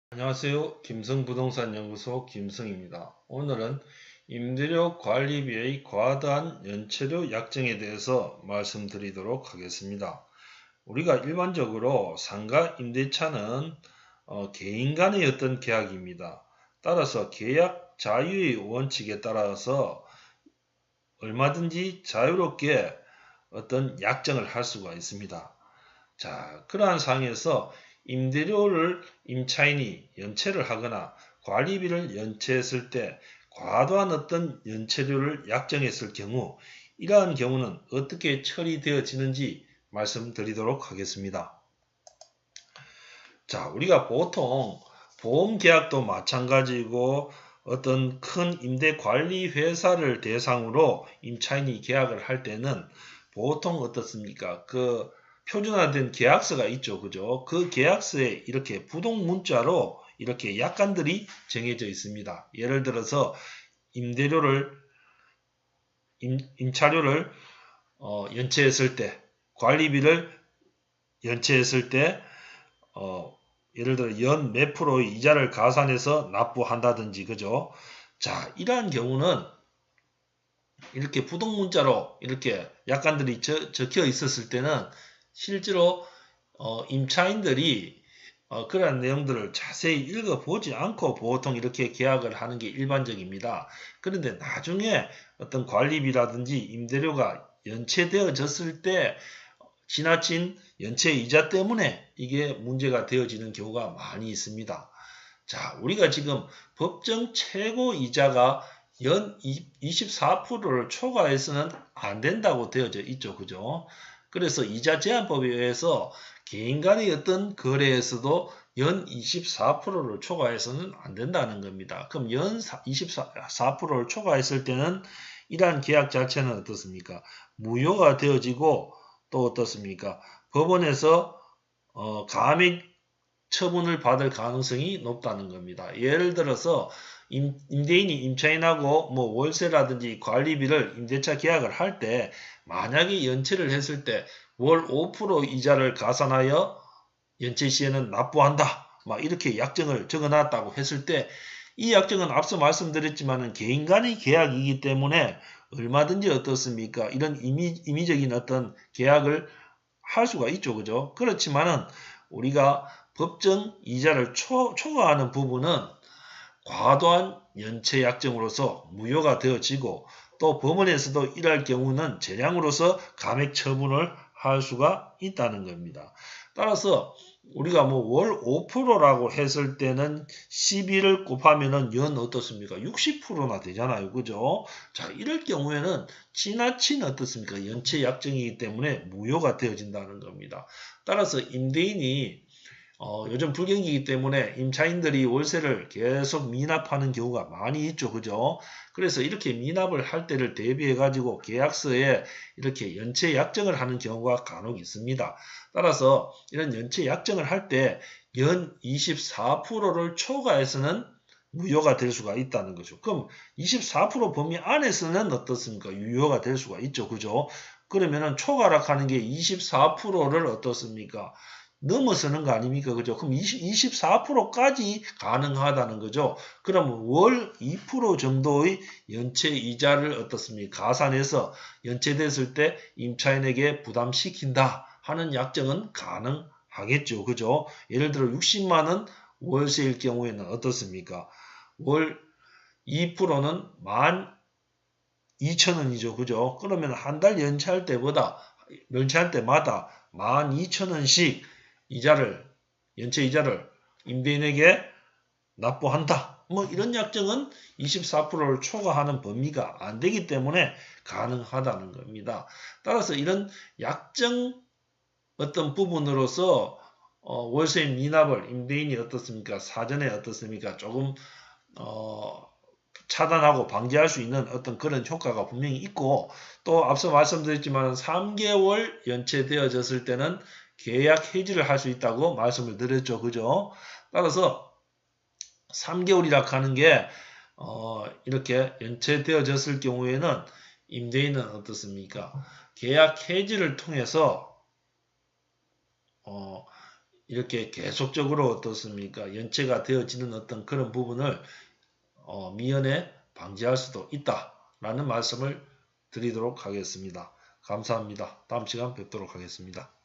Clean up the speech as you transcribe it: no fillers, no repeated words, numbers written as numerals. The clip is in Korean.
안녕하세요. 김성부동산연구소 김성입니다. 오늘은 임대료 관리비의 과다한 연체료 약정에 대해서 말씀드리도록 하겠습니다. 우리가 일반적으로 상가 임대차는 개인 간의 어떤 계약입니다. 따라서 계약 자유의 원칙에 따라서 얼마든지 자유롭게 어떤 약정을 할 수가 있습니다. 자, 그러한 상황에서 임대료를 임차인이 연체를 하거나 관리비를 연체했을 때 과도한 어떤 연체료를 약정했을 경우 이러한 경우는 어떻게 처리되어지는지 말씀드리도록 하겠습니다. 자, 우리가 보통 보험 계약도 마찬가지고 어떤 큰 임대 관리 회사를 대상으로 임차인이 계약을 할 때는 보통 어떻습니까? 그 표준화된 계약서가 있죠. 그죠? 그 계약서에 이렇게 부동 문자로 이렇게 약관들이 정해져 있습니다. 예를 들어서 임차료를 연체했을 때, 관리비를 연체했을 때, 예를 들어 연 몇 프로의 이자를 가산해서 납부한다든지, 그죠? 자, 이러한 경우는 이렇게 부동 문자로 이렇게 약관들이 적혀 있었을 때는 실제로 임차인들이 그러한 내용들을 자세히 읽어보지 않고 보통 이렇게 계약을 하는 게 일반적입니다. 그런데 나중에 어떤 관리비라든지 임대료가 연체되어졌을 때 지나친 연체 이자 때문에 이게 문제가 되어지는 경우가 많이 있습니다. 자, 우리가 지금 법정 최고 이자가 연 24%를 초과해서는 안 된다고 되어져 있죠. 그죠? 그래서 이자 제한법에 의해서 개인 간의 어떤 거래에서도 연 24%를 초과해서는 안 된다는 겁니다. 그럼 연 24%를 초과했을 때는 이러한 계약 자체는 어떻습니까? 무효가 되어지고 또 어떻습니까? 법원에서 감액 처분을 받을 가능성이 높다는 겁니다. 예를 들어서 임대인이 임차인하고 뭐 월세라든지 관리비를 임대차 계약을 할 때 만약에 연체를 했을 때 월 5% 이자를 가산하여 연체 시에는 납부한다. 막 이렇게 약정을 적어놨다고 했을 때 이 약정은 앞서 말씀드렸지만 개인 간의 계약이기 때문에 얼마든지 어떻습니까? 이런 임의적인 어떤 계약을 할 수가 있죠. 그죠? 그렇지만은 우리가 법정 이자를 초과하는 부분은 과도한 연체 약정으로서 무효가 되어지고 또 법원에서도 이럴 경우는 재량으로서 감액 처분을 할 수가 있다는 겁니다. 따라서 우리가 뭐 월 5%라고 했을 때는 12를 곱하면은 연 어떻습니까? 60%나 되잖아요. 그죠? 자, 이럴 경우에는 지나친 어떻습니까? 연체 약정이기 때문에 무효가 되어진다는 겁니다. 따라서 임대인이 요즘 불경기이기 때문에 임차인들이 월세를 계속 미납하는 경우가 많이 있죠. 그죠? 그래서 이렇게 미납을 할 때를 대비해 가지고 계약서에 이렇게 연체 약정을 하는 경우가 간혹 있습니다. 따라서 이런 연체 약정을 할 때 연 24%를 초과해서는 무효가 될 수가 있다는 거죠. 그럼 24% 범위 안에서는 어떻습니까? 유효가 될 수가 있죠. 그죠? 그러면은 초과락하는 게 24%를 어떻습니까? 넘어서는 거 아닙니까? 그죠? 그럼 24%까지 가능하다는 거죠. 그러면 월 2% 정도의 연체 이자를 어떻습니까? 가산해서 연체됐을 때 임차인에게 부담시킨다 하는 약정은 가능하겠죠. 그죠? 예를 들어 60만원 월세일 경우에는 어떻습니까? 월 2%는 12,000원이죠. 그죠? 그러면 한 달 연체할 때마다 12,000원씩 연체 이자를 임대인에게 납부한다. 뭐 이런 약정은 24%를 초과하는 범위가 안 되기 때문에 가능하다는 겁니다. 따라서 이런 약정 어떤 부분으로서 월세 미납을 임대인이 어떻습니까? 사전에 어떻습니까? 조금 차단하고 방지할 수 있는 어떤 그런 효과가 분명히 있고 또 앞서 말씀드렸지만 3개월 연체되어졌을 때는 계약 해지를 할 수 있다고 말씀을 드렸죠. 그죠? 따라서 3개월이라 하는 게 이렇게 연체되어졌을 경우에는 임대인은 어떻습니까? 계약 해지를 통해서 이렇게 계속적으로 어떻습니까? 연체가 되어지는 어떤 그런 부분을 미연에 방지할 수도 있다라는 말씀을 드리도록 하겠습니다. 감사합니다. 다음 시간 뵙도록 하겠습니다.